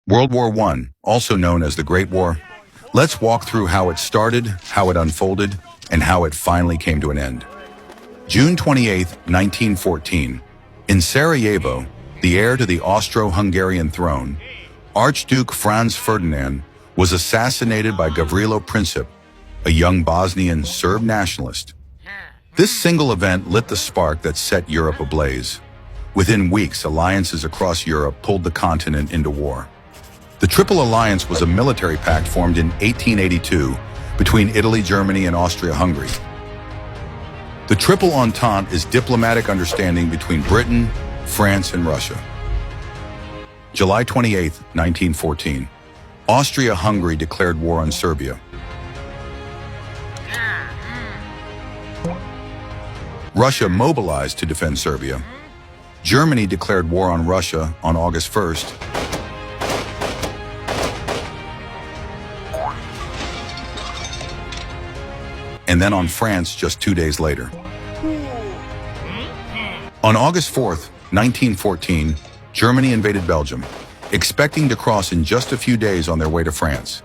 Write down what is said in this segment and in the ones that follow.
World War I, also known as the Great War. Let's walk through how it started, how it unfolded, and how it finally came to an end. June 28, 1914. In Sarajevo, the heir to the Austro-Hungarian throne, Archduke Franz Ferdinand was assassinated by Gavrilo Princip, a young Bosnian Serb nationalist. This single event lit the spark that set Europe ablaze. Within weeks, alliances across Europe pulled the continent into war. The Triple Alliance was a military pact formed in 1882 between Italy, Germany, and Austria-Hungary. The Triple Entente is diplomatic understanding between Britain, France, and Russia. July 28, 1914. Austria-Hungary declared war on Serbia. Russia mobilized to defend Serbia. Germany declared war on Russia on August 1st. And then on France just 2 days later. On August 4th, 1914, Germany invaded Belgium, expecting to cross in just a few days on their way to France.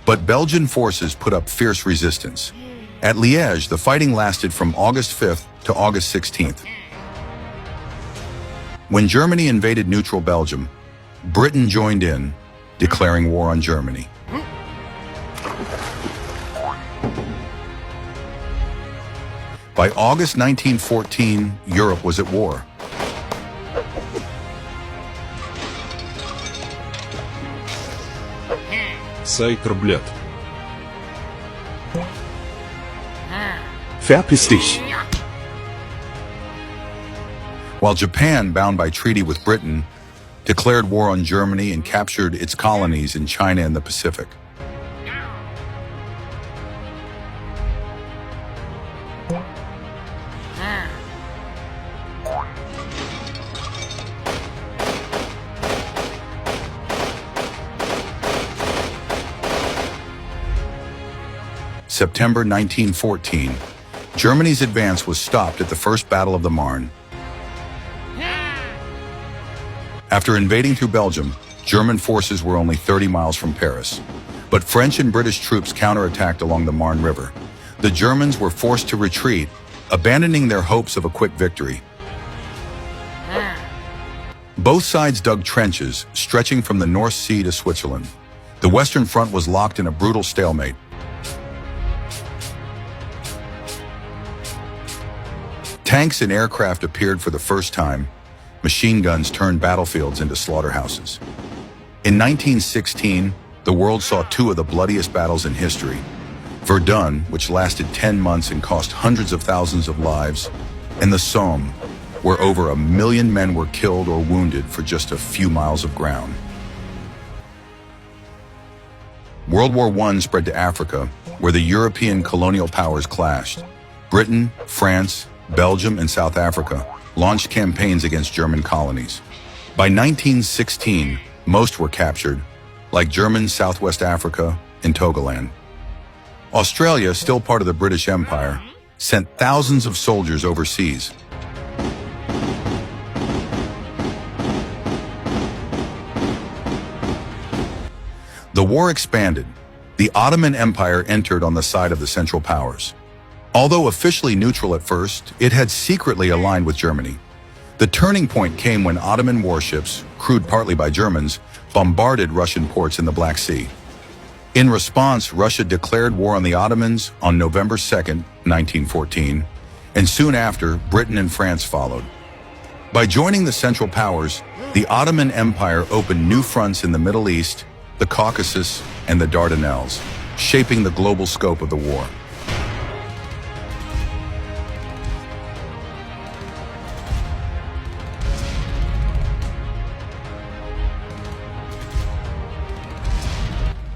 But Belgian forces put up fierce resistance. At Liège, the fighting lasted from August 5th to August 16th. When Germany invaded neutral Belgium, Britain joined in, declaring war on Germany. By August 1914, Europe was at war. Sei Verpiss dich. While Japan, bound by treaty with Britain, declared war on Germany and captured its colonies in China and the Pacific. September 1914, Germany's advance was stopped at the First Battle of the Marne. After invading through Belgium, German forces were only 30 miles from Paris. But French and British troops counterattacked along the Marne River. The Germans were forced to retreat, abandoning their hopes of a quick victory. Both sides dug trenches, stretching from the North Sea to Switzerland. The Western Front was locked in a brutal stalemate. Tanks and aircraft appeared for the first time. Machine guns turned battlefields into slaughterhouses. In 1916, the world saw two of the bloodiest battles in history. Verdun, which lasted 10 months and cost hundreds of thousands of lives, and the Somme, where over 1 million men were killed or wounded for just a few miles of ground. World War I spread to Africa, where the European colonial powers clashed. Britain, France, Belgium, and South Africa launched campaigns against German colonies. By 1916, most were captured, like German Southwest Africa and Togoland. Australia, still part of the British Empire, sent thousands of soldiers overseas. The war expanded. The Ottoman Empire entered on the side of the Central Powers. Although officially neutral at first, it had secretly aligned with Germany. The turning point came when Ottoman warships, crewed partly by Germans, bombarded Russian ports in the Black Sea. In response, Russia declared war on the Ottomans on November 2, 1914, and soon after, Britain and France followed. By joining the Central Powers, the Ottoman Empire opened new fronts in the Middle East, the Caucasus, and the Dardanelles, shaping the global scope of the war.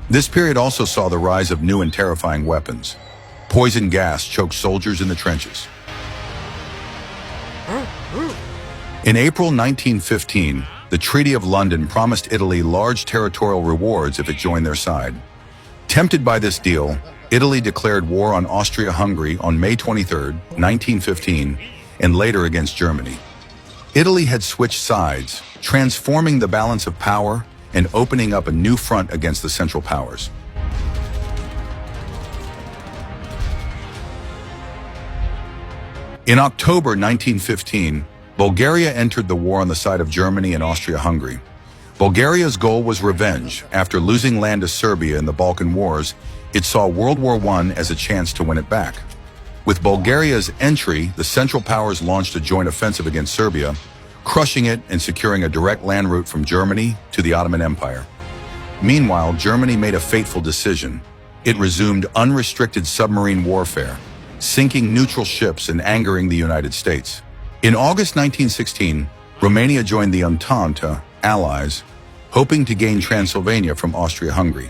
This period also saw the rise of new and terrifying weapons. Poison gas choked soldiers in the trenches. In April 1915, the Treaty of London promised Italy large territorial rewards if it joined their side. Tempted by this deal, Italy declared war on Austria-Hungary on May 23, 1915, and later against Germany. Italy had switched sides, transforming the balance of power and opening up a new front against the Central Powers. In October 1915, Bulgaria entered the war on the side of Germany and Austria-Hungary. Bulgaria's goal was revenge. After losing land to Serbia in the Balkan Wars, it saw World War I as a chance to win it back. With Bulgaria's entry, the Central Powers launched a joint offensive against Serbia, crushing it and securing a direct land route from Germany to the Ottoman Empire. Meanwhile, Germany made a fateful decision. It resumed unrestricted submarine warfare, sinking neutral ships and angering the United States. In August 1916, Romania joined the Entente allies, hoping to gain Transylvania from Austria-Hungary.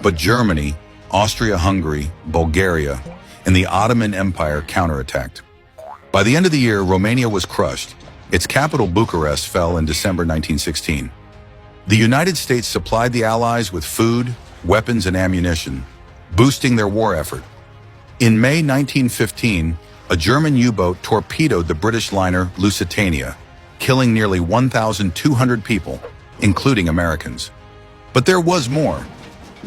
But Germany, Austria-Hungary, Bulgaria, and the Ottoman Empire counterattacked. By the end of the year, Romania was crushed. Its capital, Bucharest, fell in December 1916. The United States supplied the Allies with food, weapons, and ammunition, boosting their war effort. In May 1915, a German U-boat torpedoed the British liner Lusitania, killing nearly 1,200 people, including Americans. But there was more.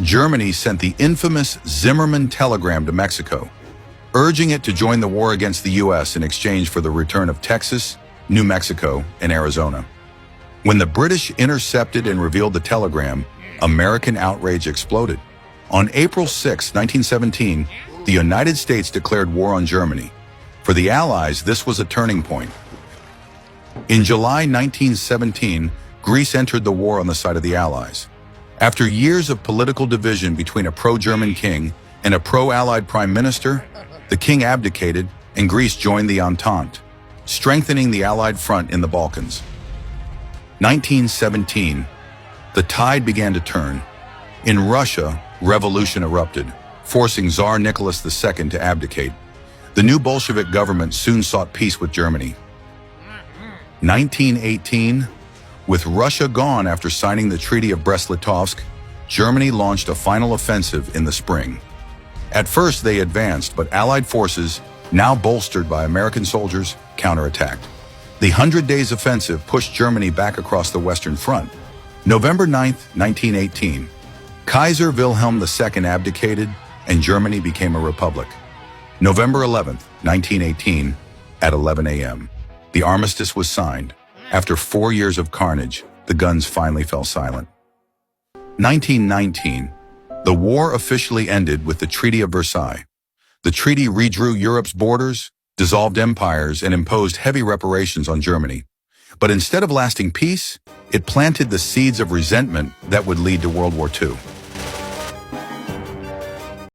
Germany sent the infamous Zimmermann telegram to Mexico, urging it to join the war against the U.S. in exchange for the return of Texas, New Mexico, and Arizona. When the British intercepted and revealed the telegram, American outrage exploded. On April 6, 1917, the United States declared war on Germany. For the Allies, this was a turning point. In July 1917, Greece entered the war on the side of the Allies. After years of political division between a pro-German king and a pro-Allied prime minister, the king abdicated and Greece joined the Entente, strengthening the Allied front in the Balkans. 1917, the tide began to turn. In Russia, revolution erupted, forcing Tsar Nicholas II to abdicate. The new Bolshevik government soon sought peace with Germany. 1918, with Russia gone after signing the Treaty of Brest-Litovsk, Germany launched a final offensive in the spring. At first they advanced, but Allied forces, now bolstered by American soldiers, counterattacked. The 100 Days Offensive pushed Germany back across the Western Front. November 9, 1918, Kaiser Wilhelm II abdicated and Germany became a republic. November 11, 1918, at 11 a.m., the armistice was signed. After 4 years of carnage, the guns finally fell silent. 1919, the war officially ended with the Treaty of Versailles. The treaty redrew Europe's borders, dissolved empires, and imposed heavy reparations on Germany. But instead of lasting peace, it planted the seeds of resentment that would lead to World War II.